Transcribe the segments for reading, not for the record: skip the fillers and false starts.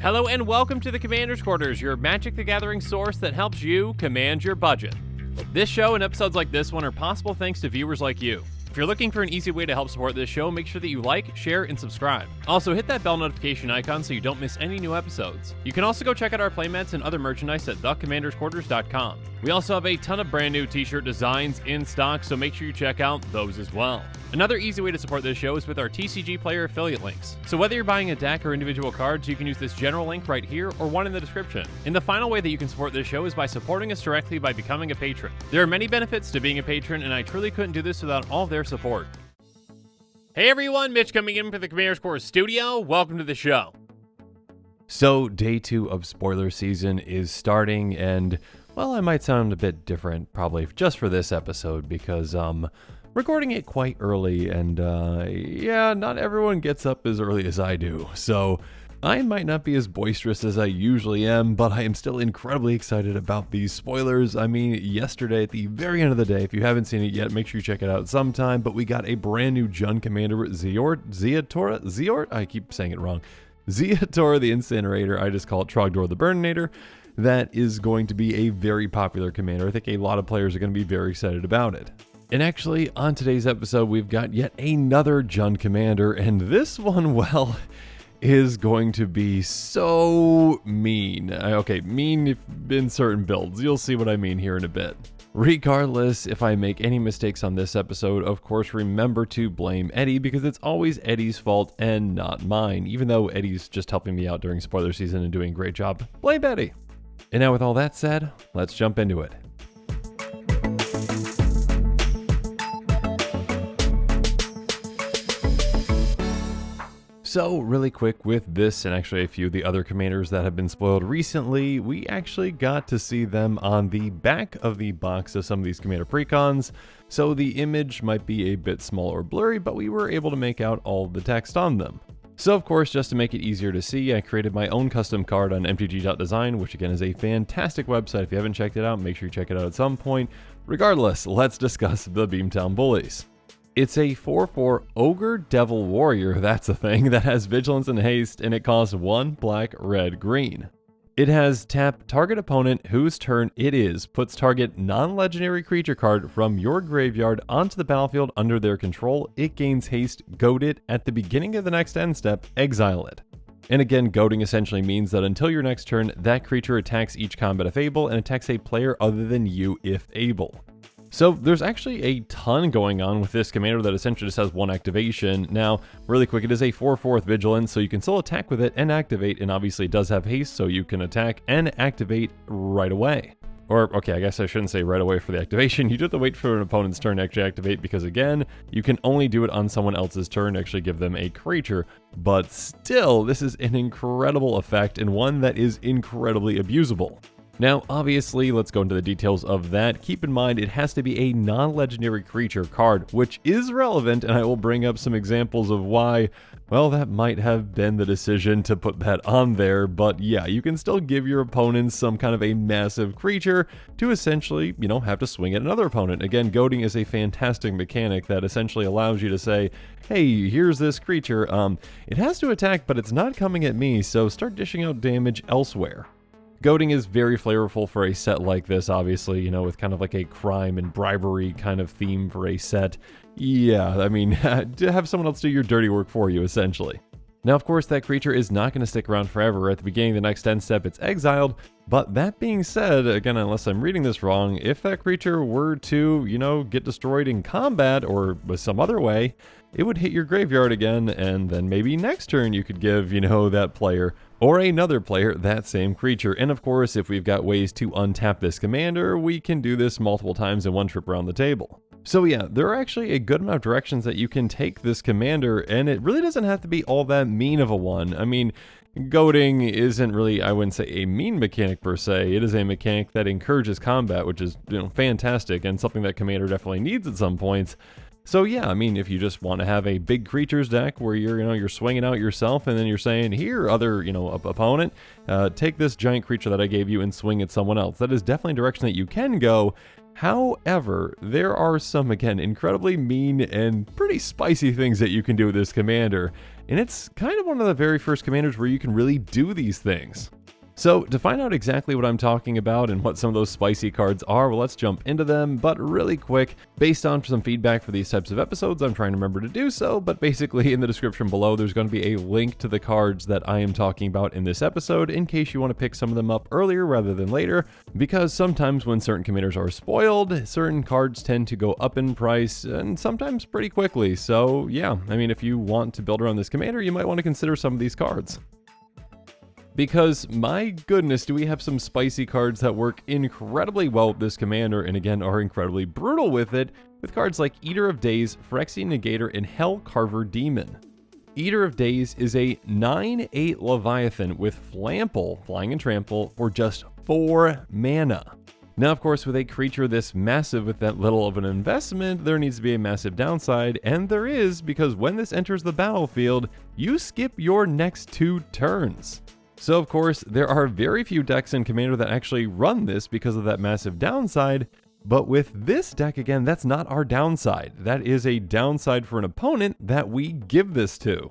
Hello and welcome to the Commander's Quarters, your Magic the Gathering source that helps you command your budget. This show and episodes like this one are possible thanks to viewers like you. If you're looking for an easy way to help support this show, make sure that you like, share, and subscribe. Also, hit that bell notification icon so you don't miss any new episodes. You can also go check out our playmats and other merchandise at thecommandersquarters.com. We also have a ton of brand new t-shirt designs in stock, so make sure you check out those as well. Another easy way to support this show is with our TCG Player affiliate links. So whether you're buying a deck or individual cards, you can use this general link right here or one in the description. And the final way that you can support this show is by supporting us directly by becoming a patron. There are many benefits to being a patron, and I truly couldn't do this without all of their support. Hey everyone, Mitch coming in for the Commander's Quarters studio. Welcome to the show. So day 2 of spoiler season is starting, and well, I might sound a bit different probably just for this episode because recording it quite early, and yeah, not everyone gets up as early as I do, so I might not be as boisterous as I usually am, but I am still incredibly excited about these spoilers. I mean, yesterday at the very end of the day, if you haven't seen it yet, make sure you check it out sometime, but we got a brand new Jund Commander, Zeort? I keep saying it wrong. Zeotor the Incinerator, I just call it Trogdor the Burninator. That is going to be a very popular commander. I think a lot of players are going to be very excited about it. And actually, on today's episode, we've got yet another Jund Commander, and this one, well, is going to be so mean. Okay, mean in certain builds. You'll see what I mean here in a bit. Regardless, if I make any mistakes on this episode, of course, remember to blame Eddie, because it's always Eddie's fault and not mine. Even though Eddie's just helping me out during spoiler season and doing a great job, blame Eddie. And now with all that said, let's jump into it. So really quick with this and actually a few of the other commanders that have been spoiled recently, we actually got to see them on the back of the box of some of these commander precons. So the image might be a bit small or blurry, but we were able to make out all the text on them. So of course, just to make it easier to see, I created my own custom card on mtg.design, which again is a fantastic website. If you haven't checked it out, make sure you check it out at some point. Regardless, let's discuss the Beamtown Bullies. It's a 4/4 Ogre Devil Warrior, that's a thing, that has Vigilance and Haste, and it costs 1 black, red, green. It has tap target opponent whose turn it is, puts target non-legendary creature card from your graveyard onto the battlefield under their control. It gains haste, goad it, at the beginning of the next end step, exile it. And again, goading essentially means that until your next turn, that creature attacks each combat if able, and attacks a player other than you if able. So there's actually a ton going on with this commander that essentially just has one activation. Now, really quick, it is a 4/4 Vigilance, so you can still attack with it and activate, and obviously it does have haste, so you can attack and activate right away. Or, okay, I guess I shouldn't say right away for the activation. You do have to wait for an opponent's turn to actually activate, because again, you can only do it on someone else's turn to actually give them a creature. But still, this is an incredible effect, and one that is incredibly abusable. Now, obviously, let's go into the details of that. Keep in mind, it has to be a non-legendary creature card, which is relevant, and I will bring up some examples of why, well, that might have been the decision to put that on there. But yeah, you can still give your opponents some kind of a massive creature to essentially, have to swing at another opponent. Again, goading is a fantastic mechanic that essentially allows you to say, hey, here's this creature. It has to attack, but it's not coming at me, so start dishing out damage elsewhere. Goading is very flavorful for a set like this, obviously, with kind of like a crime and bribery kind of theme for a set. Yeah, I mean, to have someone else do your dirty work for you, essentially. Now, of course, that creature is not going to stick around forever. At the beginning of the next end step, it's exiled. But that being said, again, unless I'm reading this wrong, if that creature were to, get destroyed in combat or some other way, it would hit your graveyard again, and then maybe next turn you could give, that player or another player that same creature. And of course, if we've got ways to untap this commander, we can do this multiple times in one trip around the table. So yeah, there are actually a good amount of directions that you can take this commander, and it really doesn't have to be all that mean of a one. I mean, goading isn't really, I wouldn't say a mean mechanic per se. It is a mechanic that encourages combat, which is, fantastic, and something that commander definitely needs at some points. So yeah, I mean, if you just want to have a big creatures deck where you're swinging out yourself, and then you're saying, here, other, opponent, take this giant creature that I gave you and swing at someone else. That is definitely a direction that you can go. However, there are some, again, incredibly mean and pretty spicy things that you can do with this commander, and it's kind of one of the very first commanders where you can really do these things. So to find out exactly what I'm talking about and what some of those spicy cards are, well, let's jump into them. But really quick, based on some feedback for these types of episodes, I'm trying to remember to do so, but basically in the description below, there's going to be a link to the cards that I am talking about in this episode in case you want to pick some of them up earlier rather than later, because sometimes when certain commanders are spoiled, certain cards tend to go up in price and sometimes pretty quickly. So yeah, I mean, if you want to build around this commander, you might want to consider some of these cards. Because my goodness, do we have some spicy cards that work incredibly well with this commander, and again are incredibly brutal with it, with cards like Eater of Days, Phyrexian Negator, and Hellcarver Demon. Eater of Days is a 9/8 Leviathan with Flample, Flying and Trample, for just 4 mana. Now, of course, with a creature this massive with that little of an investment, there needs to be a massive downside, and there is, because when this enters the battlefield, you skip your next 2 turns. So of course, there are very few decks in Commander that actually run this because of that massive downside, but with this deck, again, that's not our downside. That is a downside for an opponent that we give this to.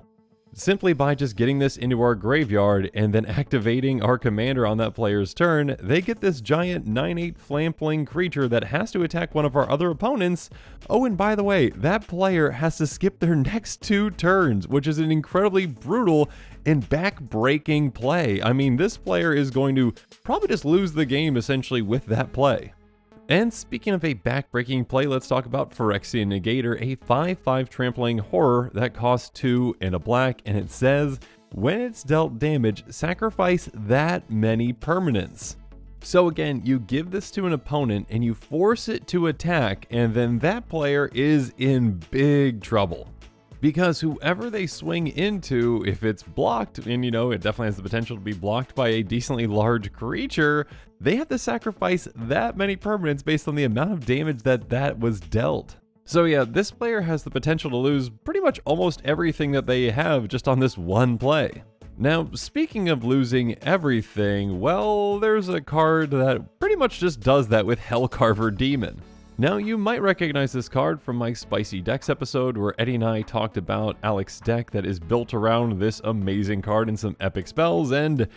Simply by just getting this into our graveyard and then activating our commander on that player's turn, they get this giant 9/8 Flampling creature that has to attack one of our other opponents. Oh, and by the way, that player has to skip their next 2 turns, which is an incredibly brutal and back-breaking play. I mean, this player is going to probably just lose the game essentially with that play. And speaking of a back-breaking play, let's talk about Phyrexian Negator, a 5/5 trampling horror that costs 2 and a black, and it says, when it's dealt damage, sacrifice that many permanents. So again, you give this to an opponent and you force it to attack, and then that player is in big trouble. Because whoever they swing into, if it's blocked, and you know, it definitely has the potential to be blocked by a decently large creature, they have to sacrifice that many permanents based on the amount of damage that was dealt. So yeah, this player has the potential to lose pretty much almost everything that they have just on this one play. Now, speaking of losing everything, well, there's a card that pretty much just does that with Hellcarver Demon. Now, you might recognize this card from my Spicy Decks episode where Eddie and I talked about Alex's deck that is built around this amazing card and some epic spells, and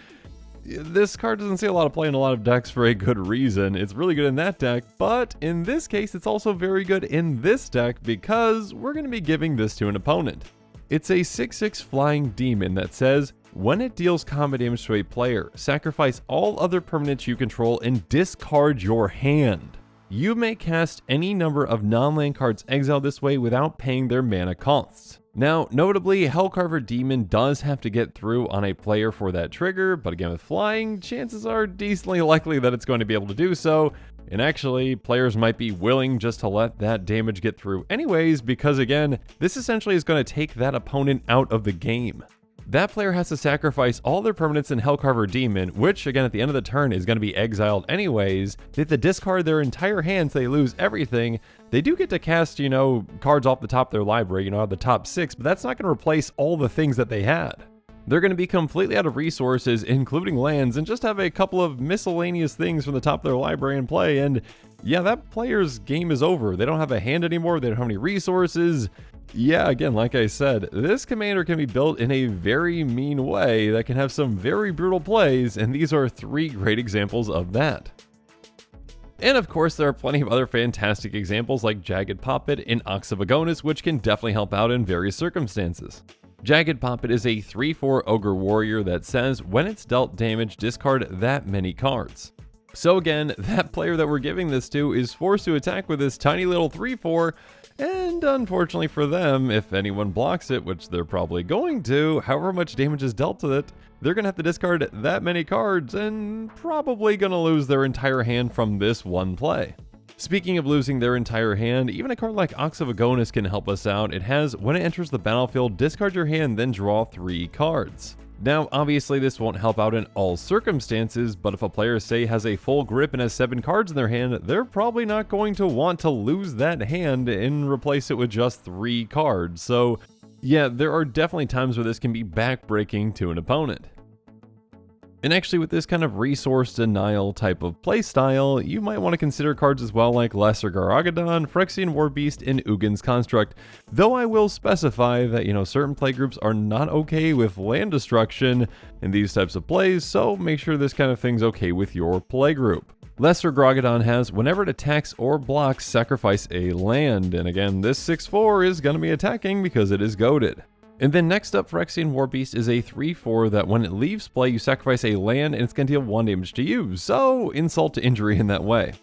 this card doesn't see a lot of play in a lot of decks for a good reason. It's really good in that deck, but in this case, it's also very good in this deck because we're going to be giving this to an opponent. It's a 6/6 Flying Demon that says, when it deals combat damage to a player, sacrifice all other permanents you control and discard your hand. You may cast any number of non-land cards exiled this way without paying their mana costs. Now, notably, Hellcarver Demon does have to get through on a player for that trigger, but again with flying, chances are decently likely that it's going to be able to do so, and actually, players might be willing just to let that damage get through anyways, because again, this essentially is going to take that opponent out of the game. That player has to sacrifice all their permanents in Hellcarver Demon, which again at the end of the turn is going to be exiled anyways. They have to discard their entire hand so they lose everything. They do get to cast, you know, cards off the top of their library, you know, the top 6, but that's not going to replace all the things that they had. They're going to be completely out of resources, including lands, and just have a couple of miscellaneous things from the top of their library in play, and yeah, that player's game is over. They don't have a hand anymore, they don't have any resources. Yeah, again, like I said, this commander can be built in a very mean way that can have some very brutal plays, and these are 3 great examples of that. And of course, there are plenty of other fantastic examples like Jagged Poppet and Ox of Agonis, which can definitely help out in various circumstances. Jagged Poppet is a 3/4 Ogre Warrior that says, when it's dealt damage, discard that many cards. So again, that player that we're giving this to is forced to attack with this tiny little 3/4, and unfortunately for them, if anyone blocks it, which they're probably going to, however much damage is dealt to it, they're going to have to discard that many cards and probably going to lose their entire hand from this one play. Speaking of losing their entire hand, even a card like Ox of Agonis can help us out. It has, when it enters the battlefield, discard your hand, then draw 3 cards. Now, obviously this won't help out in all circumstances, but if a player, say, has a full grip and has 7 cards in their hand, they're probably not going to want to lose that hand and replace it with just 3 cards. So yeah, there are definitely times where this can be backbreaking to an opponent. And actually, with this kind of resource denial type of playstyle, you might want to consider cards as well like Lesser Gargadon, Phyrexian Warbeast, and Ugin's Construct, though I will specify that, certain playgroups are not okay with land destruction in these types of plays, so make sure this kind of thing's okay with your playgroup. Lesser Gargadon has, whenever it attacks or blocks, sacrifice a land, and again, this 6/4 is going to be attacking because it is goated. And then next up, Phyrexian Warbeast is a 3/4 that when it leaves play, you sacrifice a land and it's going to deal 1 damage to you, so insult to injury in that way.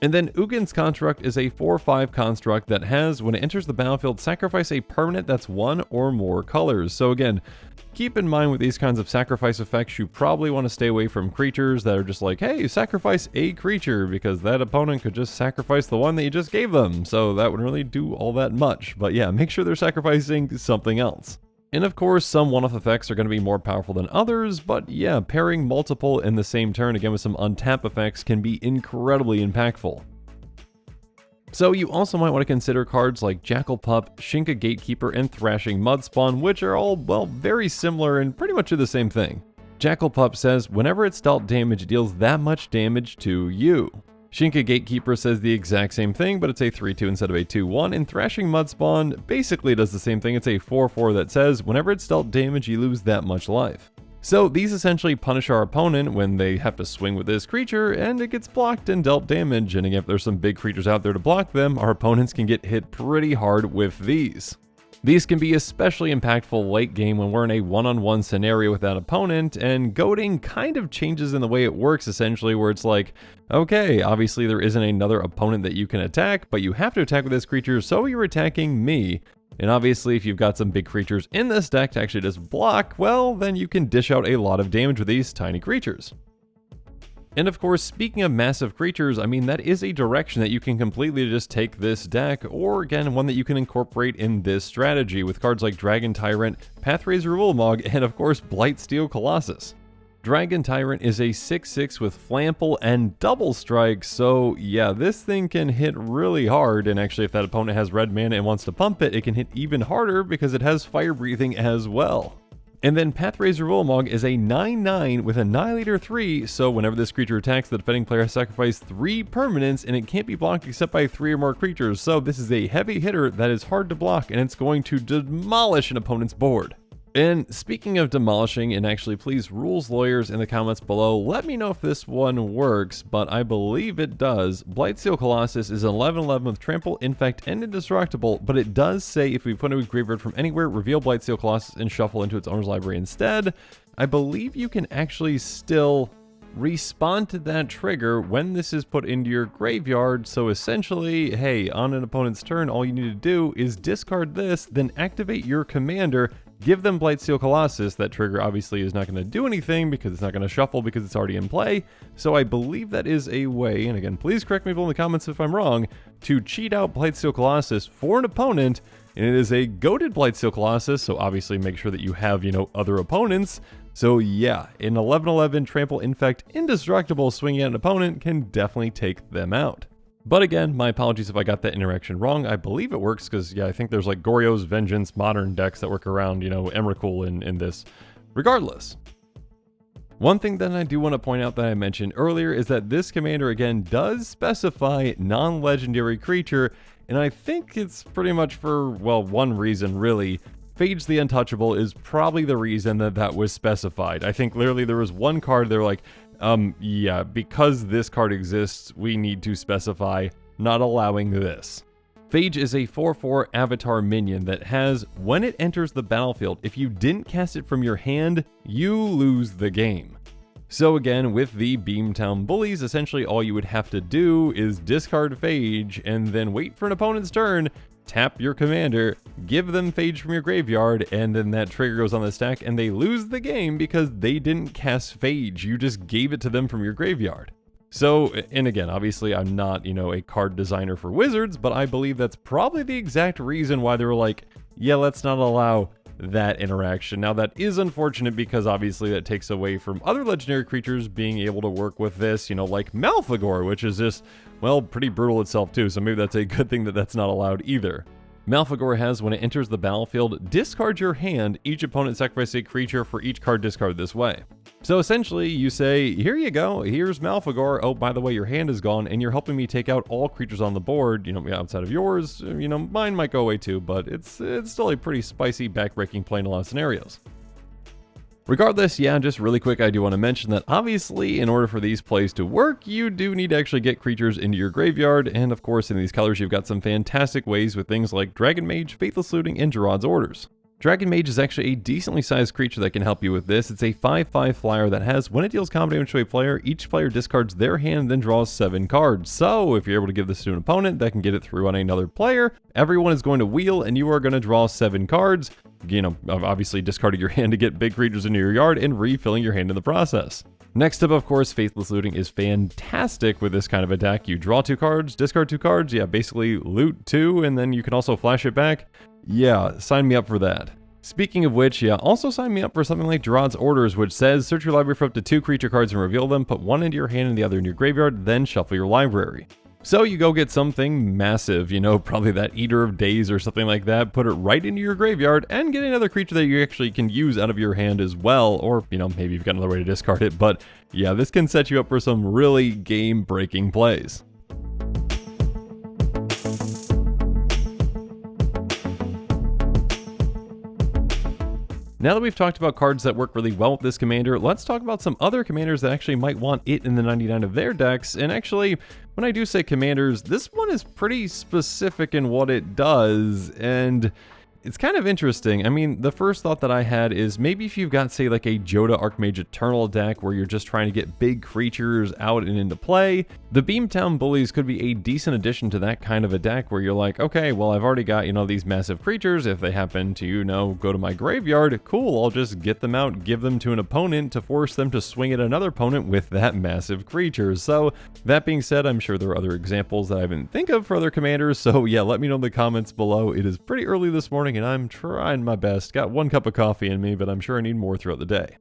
And then Ugin's Construct is a 4/5 construct that has, when it enters the battlefield, sacrifice a permanent that's 1 or more colors. So again, keep in mind with these kinds of sacrifice effects, you probably want to stay away from creatures that are just like, hey, sacrifice a creature, because that opponent could just sacrifice the one that you just gave them, so that wouldn't really do all that much. But yeah, make sure they're sacrificing something else. And of course, some one-off effects are going to be more powerful than others, but yeah, pairing multiple in the same turn, again with some untap effects, can be incredibly impactful. So you also might want to consider cards like Jackal Pup, Shinka Gatekeeper, and Thrashing Mudspawn, which are all, well, very similar and pretty much do the same thing. Jackal Pup says, whenever it's dealt damage, it deals that much damage to you. Shinka Gatekeeper says the exact same thing, but it's a 3/2 instead of a 2/1, and Thrashing Mudspawn basically does the same thing. It's a 4/4 that says, whenever it's dealt damage, you lose that much life. So these essentially punish our opponent when they have to swing with this creature, and it gets blocked and dealt damage, and again, if there's some big creatures out there to block them, our opponents can get hit pretty hard with these. These can be especially impactful late game when we're in a one-on-one scenario with that opponent, and goading kind of changes in the way it works essentially, where it's like, okay, obviously there isn't another opponent that you can attack, but you have to attack with this creature, so you're attacking me. And obviously if you've got some big creatures in this deck to actually just block, well, then you can dish out a lot of damage with these tiny creatures. And of course, speaking of massive creatures, I mean, that is a direction that you can completely just take this deck, or again, one that you can incorporate in this strategy with cards like Dragon Tyrant, Pathrazor Woolmog, and of course, Blightsteel Colossus. Dragon Tyrant is a 6/6 with Flample and Double Strike, so yeah, this thing can hit really hard, and actually if that opponent has red mana and wants to pump it, it can hit even harder because it has Fire Breathing as well. And then Pathrazor Woolmog is a 9/9 with Annihilator 3, so whenever this creature attacks, the defending player has sacrificed 3 permanents, and it can't be blocked except by 3 or more creatures, so this is a heavy hitter that is hard to block, and it's going to demolish an opponent's board. And speaking of demolishing, and actually please rules lawyers in the comments below, let me know if this one works, but I believe it does. Blightsteel Colossus is 11/11 with Trample, Infect, and Indestructible, but it does say if we put it with Graveyard from anywhere, reveal Blightsteel Colossus and shuffle into its owner's library instead. I believe you can actually still respond to that trigger when this is put into your graveyard, so essentially, hey, on an opponent's turn, all you need to do is discard this, then activate your commander, give them Blightsteel Colossus. That trigger obviously is not going to do anything because it's not going to shuffle because it's already in play, so I believe that is a way, and again, please correct me below in the comments if I'm wrong, to cheat out Blightsteel Colossus for an opponent, and it is a goated Blightsteel Colossus, so obviously make sure that you have, other opponents. So yeah, an 11/11 Trample, Infect, Indestructible swinging at an opponent can definitely take them out. But again, my apologies if I got that interaction wrong. I believe it works because, yeah, I think there's like Goryo's Vengeance modern decks that work around, Emrakul in this. Regardless. One thing that I do want to point out that I mentioned earlier is that this commander, again, does specify non-legendary creature, and I think it's pretty much for, well, one reason, really. Phage the Untouchable is probably the reason that that was specified. I think literally there was one card, they were like, yeah, because this card exists, we need to specify not allowing this. Phage is a 4/4 avatar minion that has, when it enters the battlefield, if you didn't cast it from your hand, you lose the game. So again, with the Beamtown Bullies, essentially all you would have to do is discard Phage and then wait for an opponent's turn, tap your commander, give them Phage from your graveyard, and then that trigger goes on the stack and they lose the game because they didn't cast Phage. You just gave it to them from your graveyard. So, and again, obviously I'm not, a card designer for Wizards, but I believe that's probably the exact reason why they were like, yeah, let's not allow that interaction. Now that is unfortunate because obviously that takes away from other legendary creatures being able to work with this, like Malphegor, which is just, well, pretty brutal itself too, so maybe that's a good thing that that's not allowed either. Malphegor has, when it enters the battlefield, discard your hand, each opponent sacrifices a creature for each card discarded this way. So essentially, you say, here you go, here's Malfagor. Oh, by the way, your hand is gone, and you're helping me take out all creatures on the board, outside of yours. Mine might go away too, but it's still a pretty spicy, backbreaking play in a lot of scenarios. Regardless, yeah, just really quick, I do want to mention that obviously, in order for these plays to work, you do need to actually get creatures into your graveyard, and of course, in these colors, you've got some fantastic ways with things like Dragon Mage, Faithless Looting, and Gerard's Orders. Dragon Mage is actually a decently sized creature that can help you with this. It's a 5/5 flyer that has, when it deals combat damage to a player, each player discards their hand and then draws 7 cards. So, if you're able to give this to an opponent that can get it through on another player, everyone is going to wheel and you are going to draw 7 cards. Obviously discarding your hand to get big creatures into your yard and refilling your hand in the process. Next up, of course, Faithless Looting is fantastic with this kind of attack. You draw 2 cards, discard 2 cards, basically loot 2, and then you can also flash it back. Yeah, sign me up for that. Speaking of which, also sign me up for something like Gerard's Orders, which says, search your library for up to 2 creature cards and reveal them, put 1 into your hand and the other in your graveyard, then shuffle your library. So you go get something massive, probably that Eater of Days or something like that, put it right into your graveyard, and get another creature that you actually can use out of your hand as well, or, maybe you've got another way to discard it, but yeah, this can set you up for some really game-breaking plays. Now that we've talked about cards that work really well with this commander, let's talk about some other commanders that actually might want it in the 99 of their decks. And actually, when I do say commanders, this one is pretty specific in what it does, and it's kind of interesting. I mean, the first thought that I had is maybe if you've got, say, like a Jodah Archmage Eternal deck where you're just trying to get big creatures out and into play, the Beamtown Bullies could be a decent addition to that kind of a deck where you're like, okay, well, I've already got, these massive creatures. If they happen to, go to my graveyard, cool, I'll just get them out, give them to an opponent to force them to swing at another opponent with that massive creature. So, that being said, I'm sure there are other examples that I didn't think of for other commanders, so yeah, let me know in the comments below. It is pretty early this morning, and I'm trying my best. Got 1 cup of coffee in me, but I'm sure I need more throughout the day.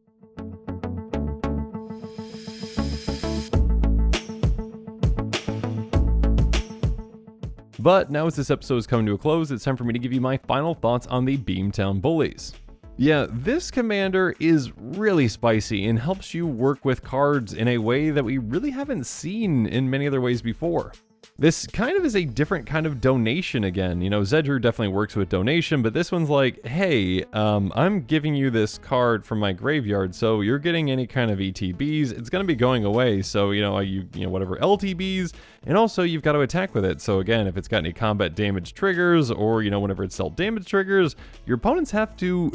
But now as this episode is coming to a close, it's time for me to give you my final thoughts on the Beamtown Bullies. Yeah, this commander is really spicy and helps you work with cards in a way that we really haven't seen in many other ways before. This kind of is a different kind of donation again. Zedruu definitely works with donation, but this one's like, hey, I'm giving you this card from my graveyard, so you're getting any kind of ETBs, it's going to be going away, so, whatever LTBs, and also you've got to attack with it. So again, if it's got any combat damage triggers, or, whenever it's dealt damage triggers, your opponents have to,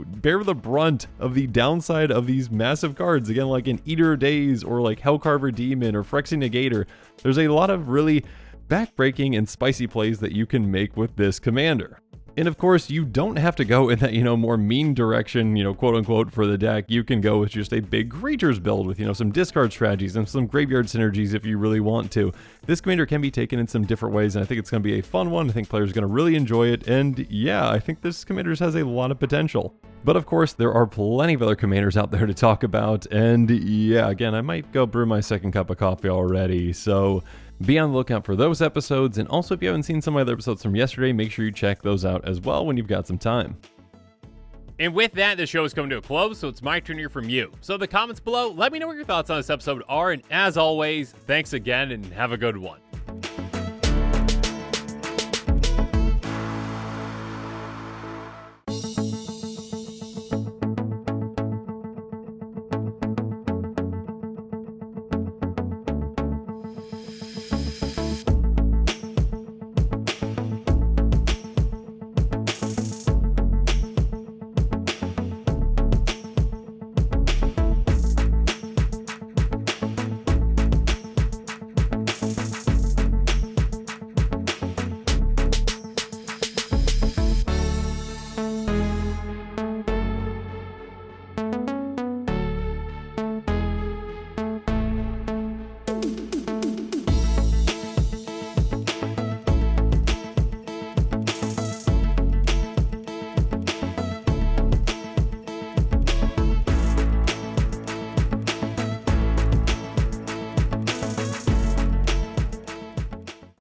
bear the brunt of the downside of these massive cards. Again, like an Eater of Days, or like Hellcarver Demon, or Phyrexian Negator. There's a lot of really backbreaking and spicy plays that you can make with this commander. And of course, you don't have to go in that, more mean direction, quote unquote, for the deck. You can go with just a big creatures build with, some discard strategies and some graveyard synergies if you really want to. This commander can be taken in some different ways, and I think it's going to be a fun one. I think players are going to really enjoy it, and yeah, I think this commander has a lot of potential. But of course, there are plenty of other commanders out there to talk about, and yeah, again, I might go brew my 2nd cup of coffee already, so be on the lookout for those episodes. And also, if you haven't seen some of my other episodes from yesterday, make sure you check those out as well when you've got some time. And with that, the show is coming to a close, so it's my turn to hear from you. So in the comments below, let me know what your thoughts on this episode are, and as always, thanks again and have a good one.